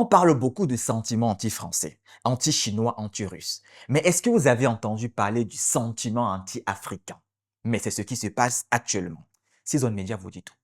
On parle beaucoup de sentiments anti-français, anti-chinois, anti-russes. Mais est-ce que vous avez entendu parler du sentiment anti-africain? Mais c'est ce qui se passe actuellement. Season Media vous dit tout.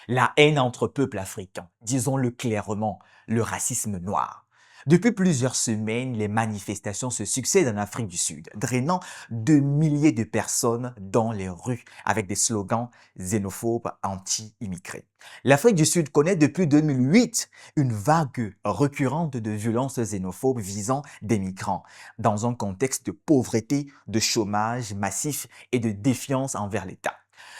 La haine entre peuples africains, disons-le clairement, le racisme noir. Depuis plusieurs semaines, les manifestations se succèdent en Afrique du Sud, drainant de milliers de personnes dans les rues avec des slogans xénophobes anti-immigrés. L'Afrique du Sud connaît depuis 2008 une vague récurrente de violences xénophobes visant des migrants, dans un contexte de pauvreté, de chômage massif et de défiance envers l'État.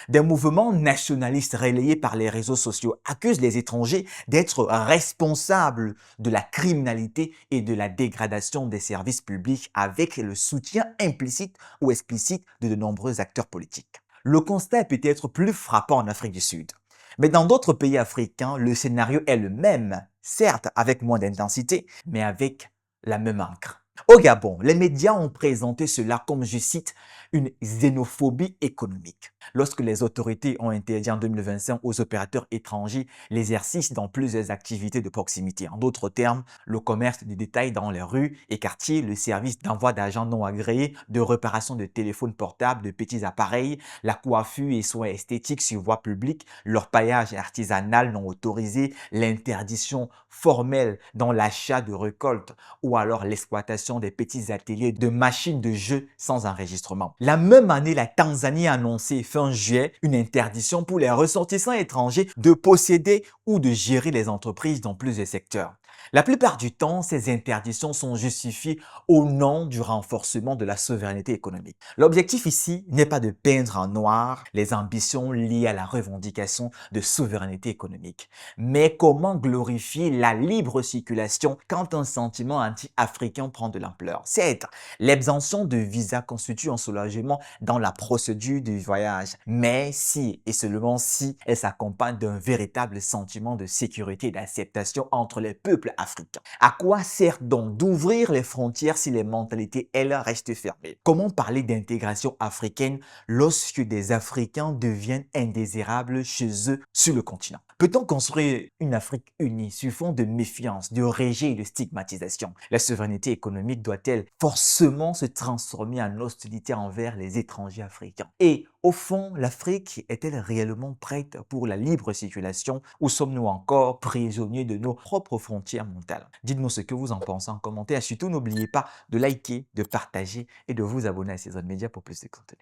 Des mouvements nationalistes relayés par les réseaux sociaux accusent les étrangers d'être responsables de la criminalité et de la dégradation des services publics avec le soutien implicite ou explicite de nombreux acteurs politiques. Le constat est peut-être plus frappant en Afrique du Sud. Mais dans d'autres pays africains, le scénario est le même, certes avec moins d'intensité, mais avec la même encre. Au Gabon, les médias ont présenté cela comme, je cite, une xénophobie économique. Lorsque les autorités ont interdit en 2025 aux opérateurs étrangers l'exercice dans plusieurs activités de proximité. En d'autres termes, le commerce de détail dans les rues et quartiers, le service d'envoi d'agents non agréés, de réparation de téléphones portables, de petits appareils, la coiffure et soins esthétiques sur voie publique, l'orpaillage artisanal non autorisé, l'interdiction formelle dans l'achat de récoltes ou alors l'exploitation des petits ateliers de machines de jeux sans enregistrement. La même année, la Tanzanie a annoncé fin juillet une interdiction pour les ressortissants étrangers de posséder ou de gérer les entreprises dans plusieurs secteurs. La plupart du temps, ces interdictions sont justifiées au nom du renforcement de la souveraineté économique. L'objectif ici n'est pas de peindre en noir les ambitions liées à la revendication de souveraineté économique, mais comment glorifier la libre circulation quand un sentiment anti-africain prend de l'ampleur. Certes, l'exemption de visa constitue un soulagement dans la procédure du voyage, mais si et seulement si elle s'accompagne d'un véritable sentiment de sécurité et d'acceptation entre les peuples africains. À quoi sert donc d'ouvrir les frontières si les mentalités, elles, restent fermées? Comment parler d'intégration africaine lorsque des Africains deviennent indésirables chez eux sur le continent? Peut-on construire une Afrique unie sur fond de méfiance, de rejet et de stigmatisation? La souveraineté économique doit-elle forcément se transformer en hostilité envers les étrangers africains? Et au fond, l'Afrique est-elle réellement prête pour la libre circulation ou sommes-nous encore prisonniers de nos propres frontières mentales? Dites-nous ce que vous en pensez en commentaire. Surtout, n'oubliez pas de liker, de partager et de vous abonner à Season Media pour plus de contenu.